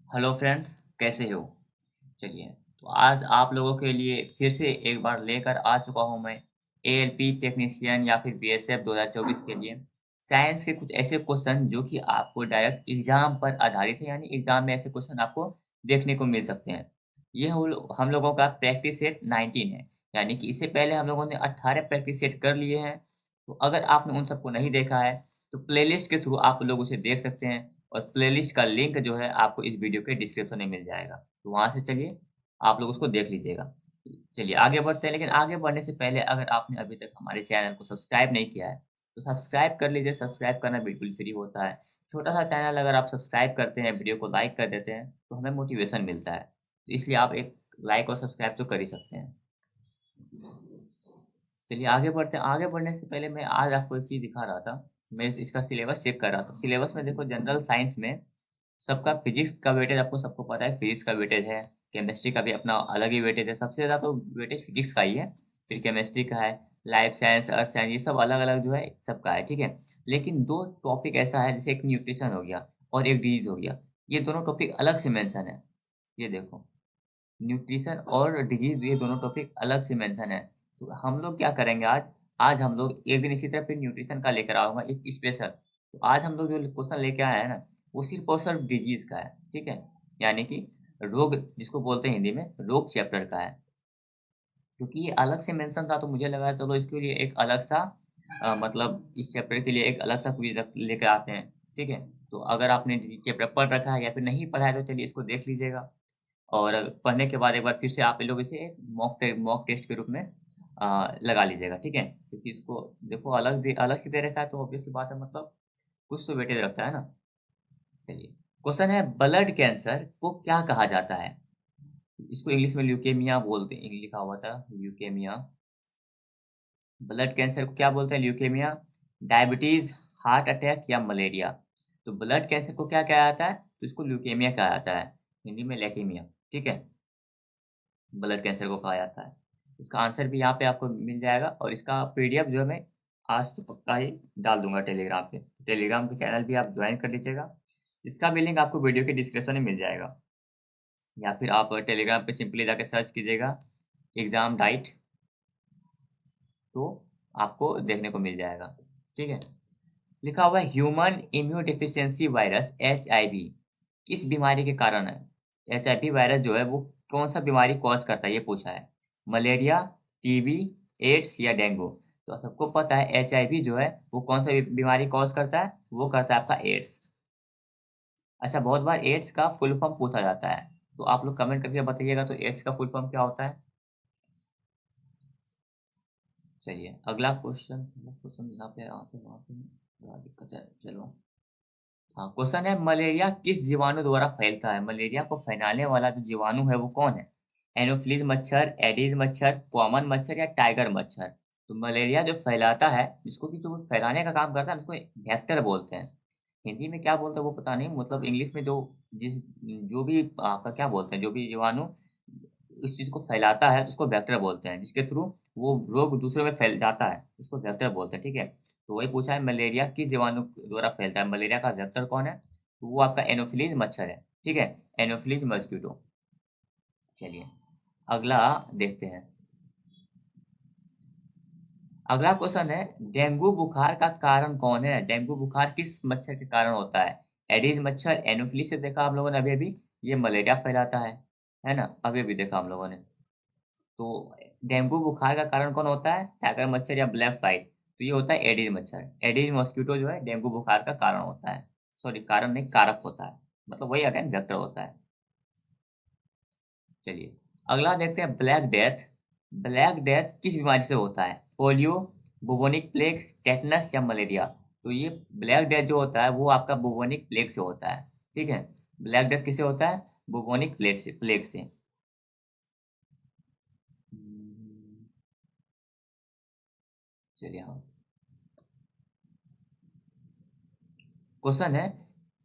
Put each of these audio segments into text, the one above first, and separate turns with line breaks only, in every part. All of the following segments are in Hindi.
हेलो फ्रेंड्स, कैसे हो? चलिए, तो आज आप लोगों के लिए फिर से एक बार लेकर आ चुका हूँ मैं एएलपी टेक्नीशियन या फिर बीएसएफ 2024 के लिए साइंस के कुछ ऐसे क्वेश्चन जो कि आपको डायरेक्ट एग्जाम पर आधारित है, यानी एग्जाम में ऐसे क्वेश्चन आपको देखने को मिल सकते हैं। ये हम लोगों का प्रैक्टिस सेट 19 है, यानी कि इससे पहले हम लोगों ने 18 प्रैक्टिस सेट कर लिए हैं। तो अगर आपने उन सबको नहीं देखा है तो प्लेलिस्ट के थ्रू आप लोग उसे देख सकते हैं, और प्लेलिस्ट का लिंक जो है आपको इस वीडियो के डिस्क्रिप्शन में मिल जाएगा। तो वहाँ से चलिए आप लोग उसको देख लीजिएगा। चलिए आगे बढ़ते हैं, लेकिन आगे बढ़ने से पहले अगर आपने अभी तक हमारे चैनल को सब्सक्राइब नहीं किया है तो सब्सक्राइब कर लीजिए। सब्सक्राइब करना बिल्कुल फ्री होता है। छोटा सा चैनल, अगर आप सब्सक्राइब करते हैं, वीडियो को लाइक कर देते हैं तो हमें मोटिवेशन मिलता है। तो इसलिए आप एक लाइक और सब्सक्राइब तो कर ही सकते हैं। चलिए आगे बढ़ते हैं। आगे बढ़ने से पहले मैं आज आपको एक चीज़ दिखा रहा था। मैं इसका सिलेबस चेक कर रहा था। सिलेबस में देखो, जनरल साइंस में सबका फिजिक्स का वेटेज आपको सबको पता है, फिजिक्स का वेटेज है। केमिस्ट्री का भी अपना अलग ही वेटेज है। सबसे ज़्यादा तो वेटेज फिजिक्स का ही है, फिर केमिस्ट्री का है, लाइफ साइंस, अर्थ साइंस, ये सब अलग अलग जो है सबका है, ठीक है। लेकिन दो टॉपिक ऐसा है, जैसे एक न्यूट्रिशन हो गया और एक डिजीज हो गया। ये दोनों टॉपिक अलग से मेंशन है। ये देखो, न्यूट्रिशन और डिजीज, ये दोनों टॉपिक अलग से मेंशन है। तो हम लोग क्या करेंगे आज? आज हम लोग एक दिन इसी तरह फिर न्यूट्रिशन का लेकर आऊंगा एक स्पेशल। तो आज हम लोग जो क्वेश्चन लेके आए हैं ना, वो सिर्फ और सिर्फ डिजीज का है, ठीक है। यानी कि रोग, जिसको बोलते हैं हिंदी में रोग, चैप्टर का है। क्योंकि ये अलग से मेंशन था तो मुझे लगा चलो इसके लिए एक अलग सा मतलब इस चैप्टर के लिए एक अलग सा क्विज लेकर आते हैं, ठीक है। तो अगर आपने चैप्टर पढ़ रखा है या फिर नहीं पढ़ा है तो चलिए इसको देख लीजिएगा। और पढ़ने के बाद एक बार फिर से आप लोग इसे एक मॉक टेस्ट के रूप में लगा लीजिएगा, ठीक है। क्योंकि इसको देखो, अलग से दे रखा है तो ऑब्वियस सी बात है, मतलब कुछ तो वेटेज रखता है ना। चलिए, क्वेश्चन है, ब्लड कैंसर को क्या कहा जाता है? इसको इंग्लिश में ल्यूकेमिया बोलते हैं, लिखा हुआ था ल्यूकेमिया। ब्लड कैंसर को क्या बोलते हैं? ल्यूकेमिया, डायबिटीज, हार्ट अटैक या मलेरिया? तो ब्लड कैंसर को क्या कहा जाता है? तो इसको ल्यूकेमिया कहा जाता है, हिंदी में लेकेमिया, ठीक है। ब्लड कैंसर को कहा जाता है। इसका आंसर भी यहाँ पे आपको मिल जाएगा, और इसका पीडीएफ जो है मैं आज तो पक्का ही डाल दूंगा टेलीग्राम पे। टेलीग्राम के चैनल भी आप ज्वाइन कर लीजिएगा। इसका भी लिंक आपको वीडियो के डिस्क्रिप्शन में मिल जाएगा, या फिर आप टेलीग्राम पे सिंपली जाके सर्च कीजिएगा एग्जाम डाइट, तो आपको देखने को मिल जाएगा, ठीक है। लिखा हुआ है, human immune deficiency virus HIV किस बीमारी के कारण है? HIV वायरस जो है वो कौन सा बीमारी कॉज करता है, ये पूछा है। मलेरिया, टीबी, एड्स या डेंगू? तो सबको पता है HIV जो है वो कौन सा बीमारी कॉज करता है, वो करता है आपका एड्स। अच्छा, बहुत बार एड्स का फुल फॉर्म पूछा जाता है, तो आप लोग कमेंट करके बताइएगा तो एड्स का फुल फॉर्म क्या होता है। चलिए अगला क्वेश्चन। क्वेश्चन यहाँ पे आंसर वहाँ पे बड़ा दिक्कत है, चलो। हाँ, क्वेश्चन है, मलेरिया किस जीवाणु द्वारा फैलता है? मलेरिया को फैलाने वाला जो जीवाणु है वो कौन है? एनोफ्लिज मच्छर, एडीज मच्छर, कॉमन मच्छर या टाइगर मच्छर? तो मलेरिया जो फैलाता है, जिसको कि जो फैलाने का काम करता है उसको वेक्टर बोलते हैं। हिंदी में क्या बोलते हैं वो पता नहीं, मतलब इंग्लिश में जो जिस जो भी आपका क्या बोलते हैं, जो भी जीवाणु इस चीज को फैलाता है तो उसको वेक्टर बोलते हैं। जिसके थ्रू वो रोग दूसरे में फैल जाता है उसको वेक्टर बोलते हैं, ठीक है। तो वही पूछा है, मलेरिया किस जीवाणु द्वारा फैलता है? मलेरिया का वेक्टर कौन है? तो वो आपका एनोफिलीज मच्छर है, ठीक है। Anopheles mosquito. चलिए अगला देखते हैं। अगला क्वेश्चन है, डेंगू बुखार का कारण कौन है? डेंगू बुखार किस मच्छर के कारण होता है? एडीज मच्छर, एनोफिलीज से देखा हम लोगों ने अभी अभी, ये मलेरिया फैलाता है ना, अभी अभी देखा हम लोगों ने। तो डेंगू बुखार का कारण कौन होता है? टाइगर मच्छर या ब्लैक फ्लाइट? तो ये होता है एडिस मच्छर। एडिस मॉस्किटो जो है डेंगू बुखार का कारण होता है। सॉरी, कारण नहीं, कारक होता है, मतलब वही अगेन वेक्टर होता है। चलिए अगला देखते हैं, ब्लैक डेथ। ब्लैक डेथ किस बीमारी से होता है? पोलियो, बुबोनिक प्लेग, टेटनस या मलेरिया? तो ये ब्लैक डेथ जो होता है वो आपका बुबोनिक प्लेग से होता है, ठीक है। ब्लैक डेथ किससे होता है? बुबोनिक प्लेग से। चलिए हाँ, क्वेश्चन है,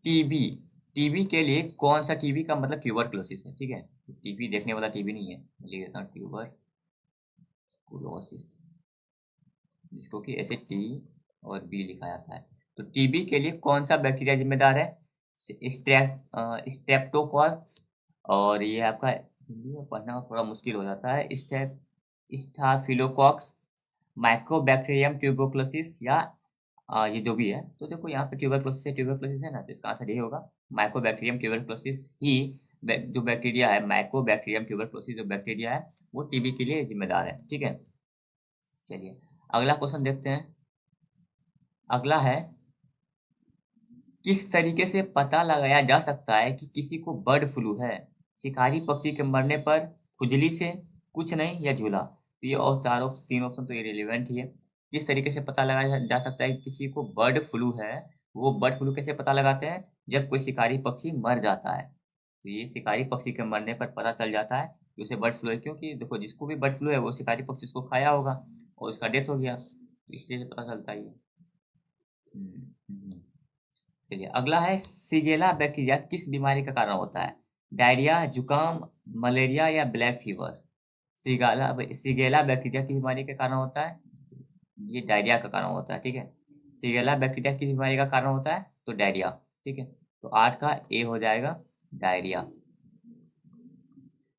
टीबी। टीबी के लिए कौन सा, टीबी का मतलब ट्यूबरक्लोसिस है, ठीक है। टीबी देखने वाला टीबी नहीं है, मैं लिख देता हूँ ट्यूबरकुलोसिस, जिसको कि ऐसे टी और बी लिखा जाता है। तो टीबी के लिए कौन सा बैक्टीरिया जिम्मेदार है? स्ट्रेप्टोकॉक्स, और ये आपका हिंदी में पढ़ना थोड़ा मुश्किल हो जाता है, स्टाफिलोकॉक्स, माइकोबैक्टीरियम ट्यूबरकुलोसिस, या ये जो भी है। तो देखो यहाँ पे ट्यूबरकुलोसिस है ना, तो इसका आंसर यही होगा, माइकोबैक्टीरियम ट्यूबरकुलोसिस ही जो बैक्टीरिया है, माइकोबैक्टीरियम ट्यूबरकुलोसिस जो बैक्टीरिया है, वो टीबी के लिए जिम्मेदार है। ठीक है, चलिए अगला क्वेश्चन देखते हैं। अगला है, किस तरीके से पता लगाया जा सकता है कि किसी को बर्ड फ्लू है? शिकारी पक्षी के मरने पर, खुजली से, कुछ नहीं, या झूला? तो ये और तीन ऑप्शन तो इरेलीवेंट ही है। किस तरीके से पता लगाया जा सकता है कि किसी को बर्ड फ्लू है? वो बर्ड फ्लू कैसे पता लगाते हैं? जब कोई शिकारी पक्षी मर जाता है, तो ये शिकारी पक्षी के मरने पर पता चल जाता है कि उसे बर्ड फ्लू है, क्योंकि देखो जिसको भी बर्ड फ्लू है वो शिकारी पक्षी उसको खाया होगा और उसका डेथ हो गया, तो इससे पता चलता ही है। हम्म, हम्म। चलिए अगला है, सिगेला बैक्टीरिया किस बीमारी का कारण होता है? डायरिया, जुकाम, मलेरिया, या ब्लैक फीवर? सिगेला बैक्टीरिया किस बीमारी के कारण होता है? ये डायरिया का कारण होता है। ठीक है, सिगेला बैक्टीरिया किस बीमारी का कारण होता है? तो डायरिया। ठीक है, तो 8 का ए हो जाएगा, डायरिया।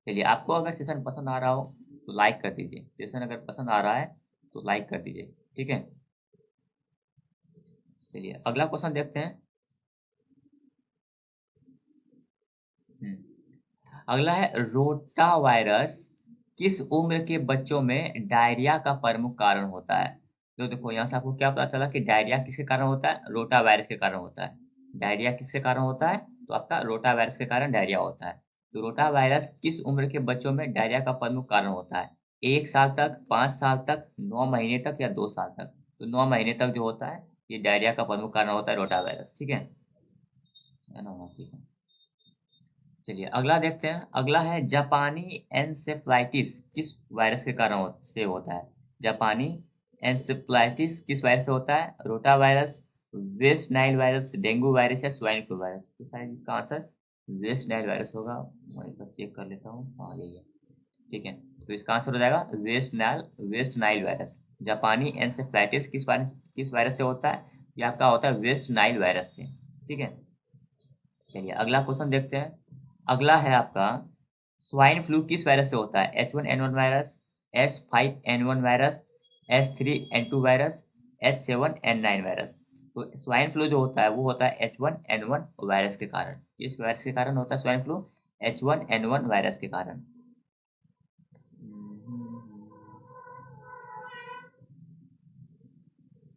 चलिए, आपको अगर सेशन पसंद आ रहा हो तो लाइक कर दीजिए, सेशन अगर पसंद आ रहा है तो लाइक कर दीजिए। ठीक है, चलिए अगला क्वेश्चन देखते हैं। हम्म, अगला है, रोटा वायरस किस उम्र के बच्चों में डायरिया का प्रमुख कारण होता है? तो देखो यहाँ से आपको क्या पता चला कि डायरिया किसके कारण होता है? रोटा वायरस के कारण होता है। डायरिया किसके कारण होता है? तो आपका रोटा वायरस के कारण डायरिया होता है। तो रोटा वायरस किस उम्र के बच्चों में डायरिया का प्रमुख कारण होता है? 1 साल तक, 5 साल तक, 9 महीने तक, या 2 साल तक? तो 9 महीने तक जो होता है, ये डायरिया का प्रमुख कारण होता है, रोटा वायरस। ठीक है ना? हाँ, ठीक है। चलिए अगला देखते हैं। अगला है, जापानी एन्सेफ्लाइटिस किस वायरस के कारण से होता है? जापानी एन्सेफ्लाइटिस किस वायरस से होता है? Rota virus, West Nile virus, dengue virus, या स्वाइन फ्लू वायरस? तो शायद इसका आंसर वेस्ट नाइल वायरस होगा। मैं एक बार चेक कर लेता हूँ, हाँ यही है। ठीक है, तो इसका आंसर हो जाएगा वेस्ट नाइल वायरस। जापानी एन्सेफ्लाइटिस किस वायरस से होता है? ये आपका होता है वेस्ट नाइल वायरस से। ठीक है, चलिए अगला क्वेश्चन देखते हैं। अगला है आपका, स्वाइन फ्लू किस वायरस से होता है? H1N1 virus, H5N1 virus, H3N2 virus, H7N9 virus? तो स्वाइन फ्लू जो होता है वो होता है H1N1 वायरस के कारण। किस वायरस के कारण होता है स्वाइन फ्लू? H1N1 वायरस के कारण।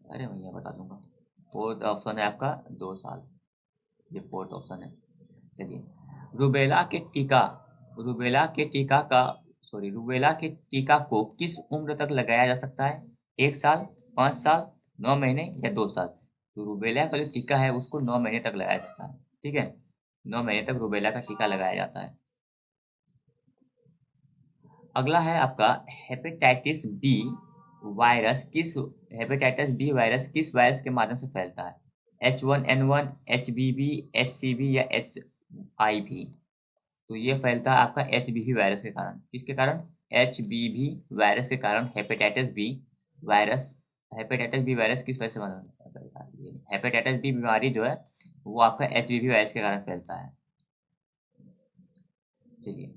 अरे भैया बता दूंगा। फोर्थ ऑप्शन है आपका 2 साल, ये फोर्थ ऑप्शन है। चलिए, रूबेला के टीका रूबेला के टीका का रूबेला के टीका को किस उम्र तक लगाया जा सकता है? 1 साल, 5 साल, 9 महीने, या 2 साल? तो रूबेला का जो टीका है उसको 9 महीने तक लगाया जाता है। ठीक है, 9 महीने तक रूबेला का टीका लगाया जाता है। अगला है आपका, hepatitis B hepatitis B virus किस वायरस के माध्यम से फैलता है? H1N1, HBV, HCV, या HIV? तो ये फैलता है आपका HBV वायरस के कारण। किसके कारण? HBV वायरस के कारण वायरस हेपेटाइटिस बी वायरस किस वजह से फैलता है? हेपेटाइटिस बी बीमारी जो है वो आपका HBV वायरस के कारण फैलता है। चलिए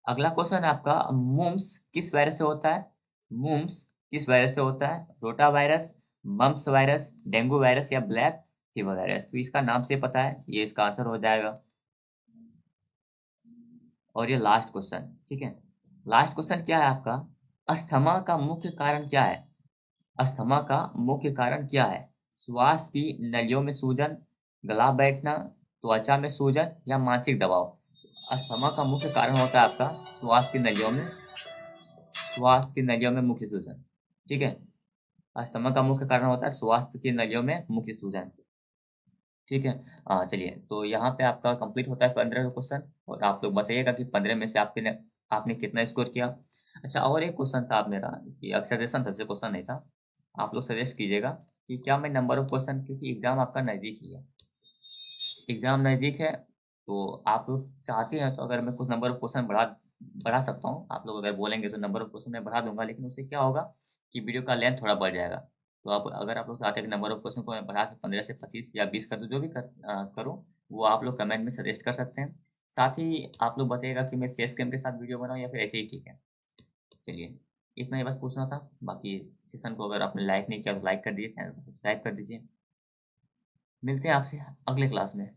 अगला क्वेश्चन है आपका, मुम्स किस वायरस से होता है? मुम्स किस वायरस से होता है? Rota virus, mumps virus, dengue virus, या ब्लैक फीवर वायरस? तो इसका नाम से पता है, ये इसका आंसर हो जाएगा। और ये लास्ट क्वेश्चन। ठीक है, लास्ट क्वेश्चन क्या है आपका, अस्थमा का मुख्य कारण क्या है? अस्थमा का मुख्य कारण क्या है? श्वास की नलियों में सूजन, गला बैठना, त्वचा में सूजन, या मानसिक दबाव? अस्थमा का मुख्य कारण होता है आपका श्वास की नलियों में मुख्य सूजन। ठीक है, अस्थमा का मुख्य कारण होता है स्वास्थ्य की नलियों में मुख्य सूजन। ठीक है, चलिए तो यहाँ पे आपका कंप्लीट होता है 15 क्वेश्चन, और आप लोग बताइएगा कि 15 में से आपने कितना स्कोर किया। अच्छा, और एक क्वेश्चन था आप मेरा, कि सजेशन था, क्वेश्चन नहीं था। आप लोग सजेस्ट कीजिएगा कि क्या मैं नंबर ऑफ क्वेश्चन, क्योंकि एग्जाम आपका नज़दीक ही है, एग्जाम नज़दीक है, तो आप लोग चाहते हैं तो अगर मैं कुछ नंबर ऑफ क्वेश्चन बढ़ा सकता हूँ, आप लोग अगर बोलेंगे तो नंबर ऑफ क्वेश्चन मैं बढ़ा दूंगा, लेकिन उससे क्या होगा कि वीडियो का लेंथ थोड़ा बढ़ जाएगा। तो आप अगर आप लोग चाहते हैं कि नंबर ऑफ क्वेश्चन को मैं बढ़ा के 15 से 25 या 20 कर दूं, जो भी करूं, वो आप लोग कमेंट में सजेस्ट कर सकते हैं। साथ ही आप लोग बताइएगा कि मैं फेस कैम के साथ वीडियो बनाऊं या फिर ऐसे ही ठीक है। चलिए, इतना ही बस पूछना था। बाकी सेशन को अगर आपने लाइक नहीं किया तो लाइक कर दीजिए, चैनल को सब्सक्राइब कर दीजिए। मिलते हैं आपसे अगले क्लास में।